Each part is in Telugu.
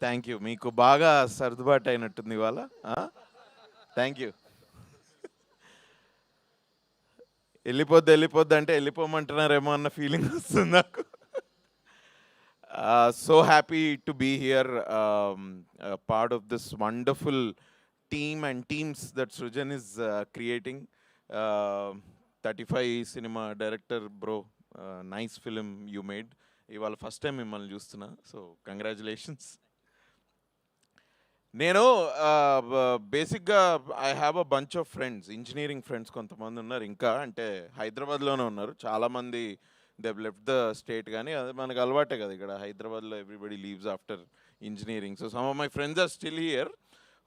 Thank you. మీకు బాగా సర్దుబాటు అయినట్టుంది ఇవాళ. Thank you. వెళ్ళిపోద్ది అంటే వెళ్ళిపోమంటున్నారేమో అన్న ఫీలింగ్ వస్తుంది నాకు. So happy to be here, part of this wonderful team and teams that Srujan is creating. 35 cinema director bro, nice film you made. ఇవాళ ఫస్ట్ టైం మిమ్మల్ని చూస్తున్నా, సో కంగ్రాచులేషన్స్. నేను బేసిక్గా I have a bunch of friends, engineering friends కొంతమంది ఉన్నారు, ఇంకా అంటే హైదరాబాద్లోనే ఉన్నారు. చాలామంది దే లెఫ్ట్ ద స్టేట్, కానీ అది మనకు అలవాటే కదా ఇక్కడ హైదరాబాద్లో, everybody leaves after engineering. So some of my friends are still here.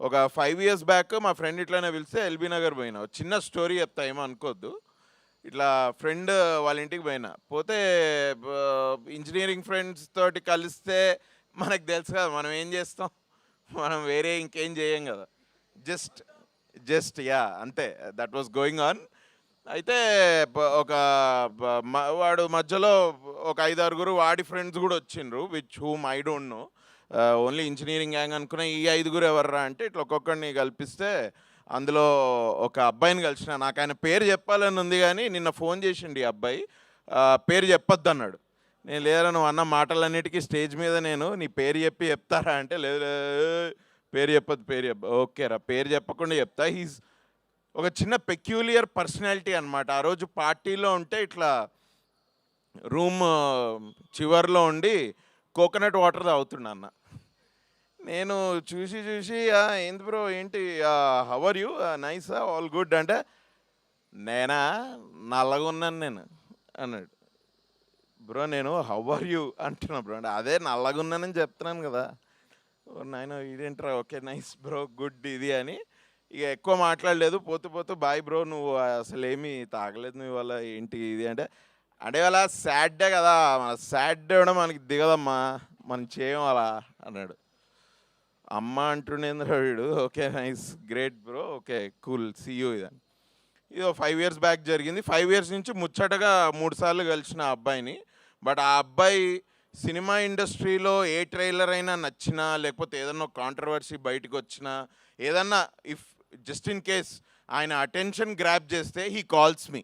ఒక 5 years బ్యాక్ మా ఫ్రెండ్ ఇట్లానే పిలిస్తే ఎల్బీ నగర్ పోయినా. చిన్న స్టోరీ చెప్తా, ఏమో అనుకోవద్దు. ఇట్లా ఫ్రెండ్ వాళ్ళ ఇంటికి పోతే ఇంజనీరింగ్ ఫ్రెండ్స్ తోటి కలిస్తే మనకు తెలుసు కదా మనం ఏం చేస్తాం, మనం వేరే ఇంకేం చేయం కదా. జస్ట్ జస్ట్ యా అంతే, దట్ వాస్ గోయింగ్ ఆన్. అయితే వాడు మధ్యలో ఒక 5-6 వాడి ఫ్రెండ్స్ కూడా వచ్చిండ్రు, which whom I don't know. Only engineering gang అనుకున్న. ఈ 5 ఎవర్రా అంటే ఇట్లా ఒక్కొక్కడిని కల్పిస్తే అందులో ఒక అబ్బాయిని కలిసిన. నాకు ఆయన పేరు చెప్పాలని ఉంది, కానీ నిన్న ఫోన్ చేసిండు ఈ అబ్బాయి, పేరు చెప్పొద్దు అన్నాడు. నేను లేదా నువ్వు అన్న మాటలన్నిటికీ స్టేజ్ మీద నేను నీ పేరు చెప్తారా అంటే, లేదు పేరు చెప్పొద్దు. ఓకే రా, పేరు చెప్పకుండా చెప్తా. హీస్ ఒక చిన్న పెక్యూలియర్ పర్సనాలిటీ అనమాట. ఆ రోజు పార్టీలో ఉంటే ఇట్లా రూమ్ చివర్లో ఉండి కోకోనట్ వాటర్ తాగుతున్నా అన్న. నేను చూసి ఏంది బ్రో ఏంటి, హౌ ఆర్ యూ, నైసా, ఆల్ గుడ్ అంటే, నేనా నల్లగా ఉన్నాను నేను అన్నాడు. బ్రో నేను హౌ ఆర్ యూ అంటున్నా బ్రో అంటే, అదే నల్లగా ఉన్నానని చెప్తున్నాను కదా. నాయన ఇదేంట్రా, ఓకే నైస్ బ్రో, గుడ్ ఇది అని ఇక ఎక్కువ మాట్లాడలేదు. పోతూ బాయ్ బ్రో, నువ్వు అసలు ఏమీ తాగలేదు నువ్వు ఇవాళ, ఏంటి ఇది అంటే, అంటే ఇవాళ సాడ్డే కదా, సాడ్డే కూడా మనకి దిగదమ్మా, మనం చేయం అలా అన్నాడు. అమ్మ అంటుండేంద్ర వీడు. Okay nice, great bro, okay cool, see you ఇదని. ఇది 5 years బ్యాక్ జరిగింది. 5 years నుంచి ముచ్చటగా 3 సార్లు కలిసిన ఆ అబ్బాయిని. బట్ ఆ అబ్బాయి సినిమా ఇండస్ట్రీలో ఏ ట్రైలర్ అయినా నచ్చినా, లేకపోతే ఏదన్నా కాంట్రవర్సీ బయటకు వచ్చినా, ఏదన్నా ఇఫ్ జస్ట్ ఇన్ కేస్ ఆయన అటెన్షన్ గ్రాప్ చేస్తే హీ కాల్స్ మీ.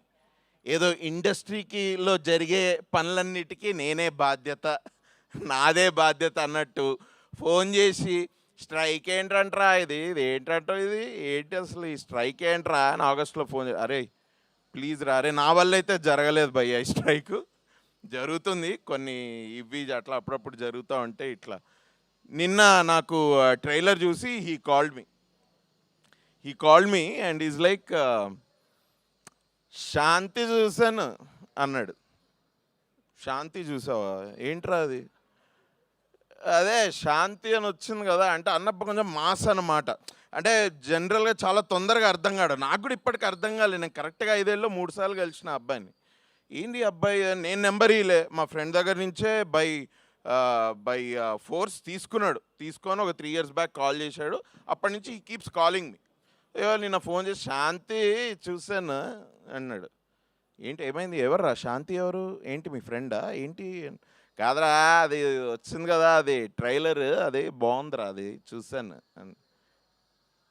ఏదో ఇండస్ట్రీకిలో జరిగే పనులన్నిటికీ నేనే బాధ్యత, నాదే బాధ్యత అన్నట్టు ఫోన్ చేసి, స్ట్రైక్ ఏంటంట్రా, ఇది ఏంటంటో, ఇది ఏంటి అసలు ఈ స్ట్రైక్ ఏంట్రా అని ఆగస్టులో ఫోన్ అరే ప్లీజ్ రా, అరే నా వల్ల అయితే జరగలేదు భయ్య ఈ స్ట్రైక్, జరుగుతుంది కొన్ని ఇవి అట్లా అప్పుడప్పుడు జరుగుతూ ఉంటాయి ఇట్లా. నిన్న నాకు ట్రైలర్ చూసి he called me and is like, Shanti చూశాను అన్నాడు. శాంతి చూసావా, ఏంట్రా అది, అదే శాంతి అని వచ్చింది కదా అంటే, అన్నప్పుడు కొంచెం మాస్ అన్నమాట. అంటే జనరల్గా చాలా తొందరగా అర్థం కాడు, నాకు కూడా ఇప్పటికి అర్థం కాలేదు. నేను కరెక్ట్గా 5 ఏళ్ళలో 3 సార్లు కలిసిన అబ్బాయిని. ఏంది అబ్బాయి, నేను నెంబర్ ఇలే మా ఫ్రెండ్ దగ్గర నుంచే బై ఫోర్స్ తీసుకొని ఒక 3 years బ్యాక్ కాల్ చేశాడు. అప్పటి నుంచి ఈ కీప్స్ కాలింగ్ మీ. నిన్న ఫోన్ చేసి శాంతి చూశాను అన్నాడు. ఏంటి ఏమైంది, ఎవర్రా శాంతి, ఎవరు, ఏంటి మీ ఫ్రెండా ఏంటి, కాదరా అది వచ్చింది కదా, అది ట్రైలర్, అది బాగుందిరా, అది చూశాను.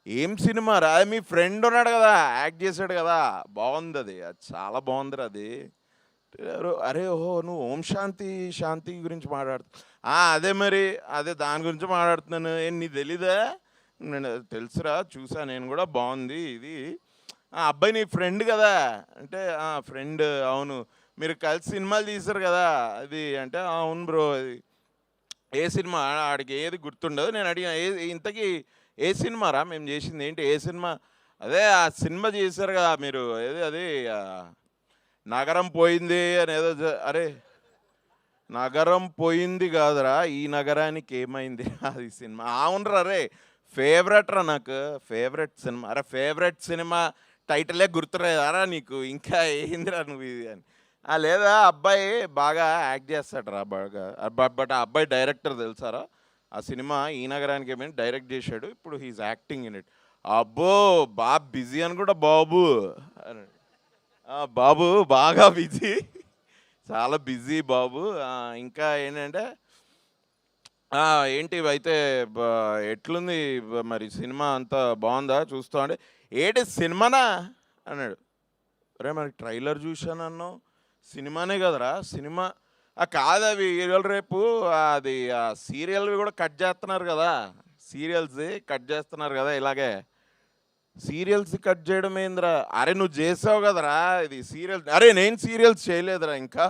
ఏం సినిమా రా, మీ ఫ్రెండ్ ఉన్నాడు కదా, యాక్ట్ చేశాడు కదా, బాగుంది అది చాలా బాగుందిరా అది. అరే ఓహో, నువ్వు ఓం శాంతి గురించి మాట్లాడుతు, అదే మరి అదే దాని గురించి మాట్లాడుతున్నాను. ఏం నీ తెలీదా, నేను తెలుసురా, చూసా నేను కూడా, బాగుంది ఇది. అబ్బాయి నీ ఫ్రెండ్ కదా అంటే, ఫ్రెండ్ అవును, మీరు కలిసి సినిమాలు తీశారు కదా అది అంటే, అవును బ్రో, అది ఏ సినిమా, ఆడికి ఏది గుర్తుండదు. నేను అడిగిన ఇంతకీ ఏ సినిమా రా మేము చేసింది, ఏంటి ఏ సినిమా, అదే ఆ సినిమా చేశారు కదా మీరు, ఏది అది నగరం పోయింది అని ఏదో, అరే నగరం పోయింది కాదురా, ఈ నగరానికి ఏమైంది అది సినిమా. అవునరా, అరే ఫేవరెట్ రా, నాకు ఫేవరెట్ సినిమా. అరే ఫేవరెట్ సినిమా టైటిలే గుర్తురారా నీకు, ఇంకా ఏందిరా నువ్వు ఇది అని. లేదా అబ్బాయి బాగా యాక్ట్ చేస్తాడు రా బాగా, బట్ ఆ అబ్బాయి డైరెక్టర్ తెలుసారా, ఆ సినిమా ఈ నగరానికి ఏమైనా డైరెక్ట్ చేశాడు, ఇప్పుడు హీస్ యాక్టింగ్ ఇన్ ఇట్. అబ్బో బాగా బిజీ అని కూడా బాబు అని. బాబు బాగా బిజీ, చాలా బిజీ బాబు. ఇంకా ఏంటంటే ఆ! ఏంటి అయితే బ ఎట్లుంది మరి సినిమా అంతా బావుందా చూస్తా అంటే, "ఏటి సినిమానా?" అన్నాడు. "ఒరేయ్! మరి ట్రైలర్ చూశానన్నావు. సినిమానే కదరా! సినిమా" కాదవి ఇవాళ రేపు అది సీరియల్‌వి కూడా కట్ చేస్తున్నారు కదా! సీరియల్స్‌ది కట్ చేస్తున్నారు కదా! ఇలాగే. సీరియల్స్ కట్ చేయడం ఏందిరా? అరె! నువ్వు చేసావు కదరా! ఇది సీరియల్ అరె! నేను సీరియల్స్ చేయలేదురా ఇంకా.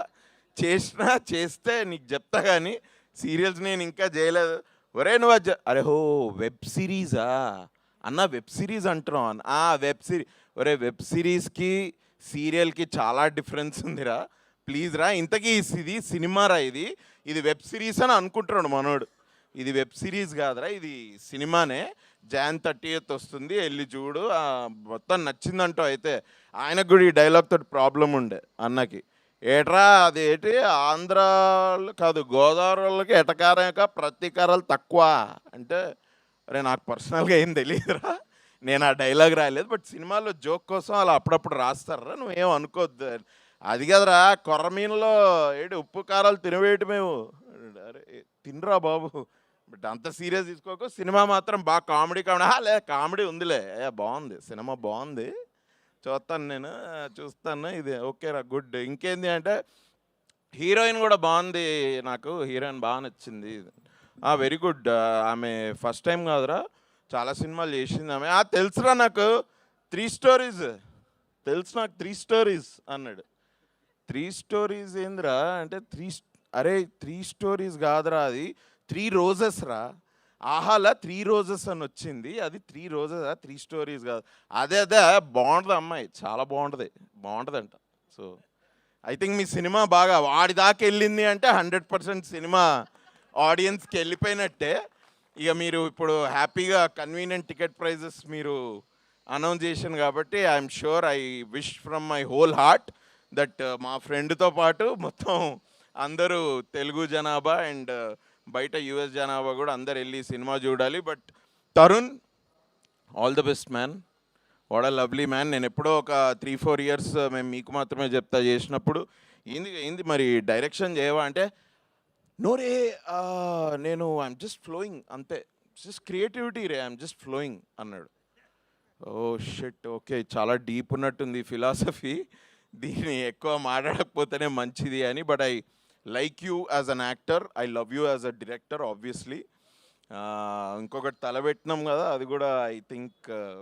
చేసినా చేస్తే నీకు చెప్తా గానీ, సీరియల్స్ నేను ఇంకా చేయలేదు. ఒరేయ్! నువ్వు అరె! వెబ్ సీరీసా? అన్న వెబ్ సీరీస్ అంటున్నావా? వెబ్ ఒరేయ్! వెబ్ సీరీస్‌కి, సీరియల్‌కి చాలా డిఫరెన్స్ ఉందిరా. ప్లీజ్ రా ఇంతకీ ఇది సినిమారా ఇది. ఇది వెబ్ సీరీస్ అని అనుకుంటున్నాడు మనోడు. ఇది వెబ్ సీరీస్ కాదురా ఇది సినిమానే. జాన్ 30th వస్తుంది ఎళ్ళి చూడు. మొత్తం నచ్చిందంటావు అయితే. ఆయనకు కూడా ఈ డైలాగ్ తోటి ప్రాబ్లమ్ ఉండే అన్నకి. ఏట్రా అదేంటి ఆంధ్రాలో కాదు గోదావరోళ్ళకి ఎటకారక ప్రతీకారాలు తక్కువ అంటే, అరే నాకు పర్సనల్‌గా ఏం తెలీదురా. నేను ఆ డైలాగ్ రాయలేదు. బట్ సినిమాలో జోక్ కోసం అలా అప్పుడప్పుడు రాస్తార్రా నువ్వేం అనుకోవద్దు. అది కాదురా కొర్రమీనులో ఏంటి ఉప్పు కారాలు తినవేయటమేమో. అరే తినరా బాబు. బట్ అంత సీరియస్ తీసుకోకు. సినిమా మాత్రం బాగా కామెడీ కామెడీ లేదు కామెడీ ఉందిలే. బాగుంది సినిమా బాగుంది. చూస్తాను నేను. చూస్తాను ఇది ఓకేరా గుడ్. ఇంకేంది అంటే హీరోయిన్ కూడా బాగుంది. నాకు హీరోయిన్ బాగా నచ్చింది. Very good. ఆమె ఫస్ట్ టైం కాదురా చాలా సినిమాలు చేసింది ఆమె. తెలుసురా నాకు 3 స్టోరీస్ తెలుసు నాకు 3 స్టోరీస్ అన్నాడు. 3 స్టోరీస్ ఏందిరా అంటే అరే 3 స్టోరీస్ కాదురా అది 3 రోజెస్ రా. ఆహాలో 3 రోజెస్ అని వచ్చింది. అది 3 రోజెస్ 3 స్టోరీస్ కాదు. అదే అదే బాగుంటుంది అమ్మాయి. చాలా బాగుంటుంది. బాగుంటుందంట. సో ఐ థింక్ మీ సినిమా బాగా వాడి దాకా వెళ్ళింది అంటే 100% సినిమా ఆడియన్స్కి వెళ్ళిపోయినట్టే. ఇక మీరు ఇప్పుడు హ్యాపీగా కన్వీనియంట్ టికెట్ ప్రైజెస్ మీరు అనౌన్స్ చేశాను కాబట్టి I'm sure I wish from my whole heart that మా ఫ్రెండ్తో పాటు మొత్తం అందరూ తెలుగు జనాభా అండ్ బయట యుఎస్ జనాభా కూడా అందరు వెళ్ళి సినిమా చూడాలి. But Tarun all the best man. What a lovely man. నేను ఎప్పుడో ఒక 3-4 ఇయర్స్ మేము మీకు మాత్రమే చెప్తా చేసినప్పుడు ఏంది ఏంది మరి డైరెక్షన్ చేయవా అంటే నోరే నేను ఐఎమ్ జస్ట్ ఫ్లోయింగ్ అంతే. జస్ట్ క్రియేటివిటీ రే ఐఎమ్ జస్ట్ ఫ్లోయింగ్ అన్నాడు. ఓ షిట్ ఓకే చాలా డీప్ ఉన్నట్టుంది ఫిలాసఫీ. దీన్ని ఎక్కువ మాట్లాడకపోతేనే మంచిది అని. But I like you as an actor. I love you as a director obviously. ఇంకొకటి తలపెట్టినాం కదా అది కూడా I think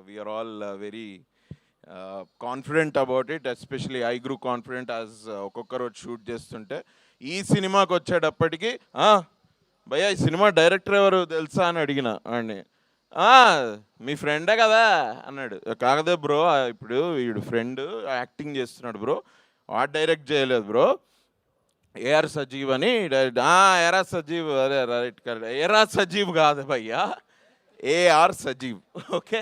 we're all very confident about it. Especially I grew confident as ఒక్కొక్క రోజు షూట్ చేస్తుంటే. ఈ సినిమాకి వచ్చేటప్పటికి భయ్యా ఈ సినిమా డైరెక్టర్ ఎవరు తెలుసా అని అడిగిన వాడిని. మీ ఫ్రెండే కదా అన్నాడు. కాకదే బ్రో ఇప్పుడు వీడు ఫ్రెండ్ యాక్టింగ్ చేస్తున్నాడు బ్రో. వాడు డైరెక్ట్ చేయలేదు బ్రో. ఏఆర్ సజీవ్ అని ఏఆర్ సజీవ్ అదే రైట్ కరెక్ట్. ఏఆర్ సజీవ్ కాదు భయ్యా ఏఆర్ సజీవ్. ఓకే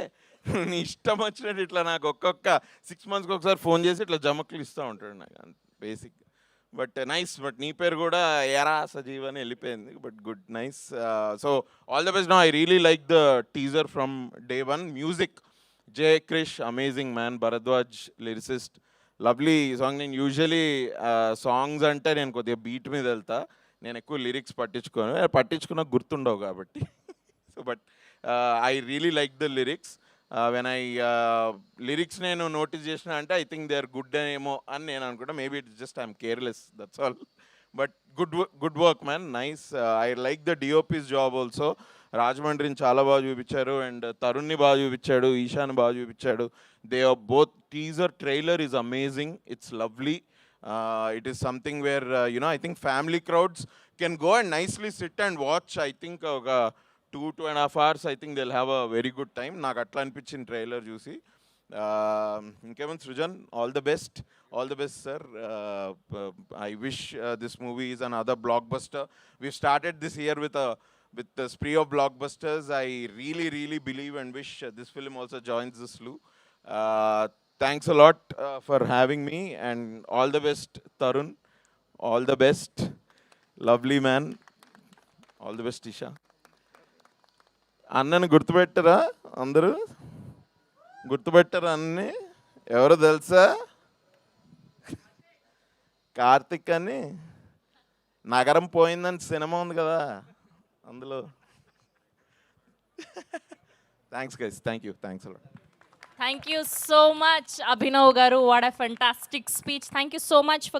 నీ ఇష్టం వచ్చినట్టు ఇట్లా నాకు ఒక్కొక్క 6 monthsకి ఒకసారి ఫోన్ చేసి ఇట్లా జమక్లు ఇస్తూ ఉంటాడు నాకు బేసిక్. But nice. బట్ నీ పేరు కూడా ఏరా సజీవ్ అని వెళ్ళిపోయింది. But good nice. So all the best. No I really like the teaser from day 1. Music J Krish amazing man. Bharadwaj lyricist lovely song. నేను యూజువలీ సాంగ్స్ అంటే నేను కొద్దిగా బీట్ మీద వెళ్తా. నేను ఎక్కువ లిరిక్స్ పట్టించుకున్న గుర్తుండవు కాబట్టి. So but I really like the lyrics. When I lyrics నేను నోటీస్ చేసిన అంటే I think they are good ఏమో అని నేను అనుకుంటా. Maybe it's just I'm careless that's all. But good work man. Nice. I like the DOP's job also. రాజమండ్రిని చాలా బాగా చూపించారు అండ్ తరుణ్ని బాగా చూపించాడు, ఈశాన్ బాగా చూపించాడు. They are both. Teaser trailer is amazing. It's lovely. It is something where I think family crowds can go and nicely sit and watch. I think ఒక 2.5 hours I think they'll have a very good time. నాకు అట్లా అనిపించింది ట్రైలర్ చూసి. ఇంకేమైనా Srujan all the best. All the best sir. I wish this movie is another blockbuster. We started this year with the spree of blockbusters. I really believe and wish this film also joins the slew. Thanks a lot for having me and all the best Tarun. All the best. Lovely man. All the best Isha. అన్నని గుర్తుపెట్టరా అందరూ? గుర్తుపెట్టారా అన్ని? ఎవరో తెలుసా? కార్తిక్ అని నగరం పోయిందని సినిమా ఉంది కదా అందులో థ్యాంక్స్ గైస్, థ్యాంక్స్ అలా. Thank you so much, Abhinav Garu. What a fantastic speech. Thank you so much for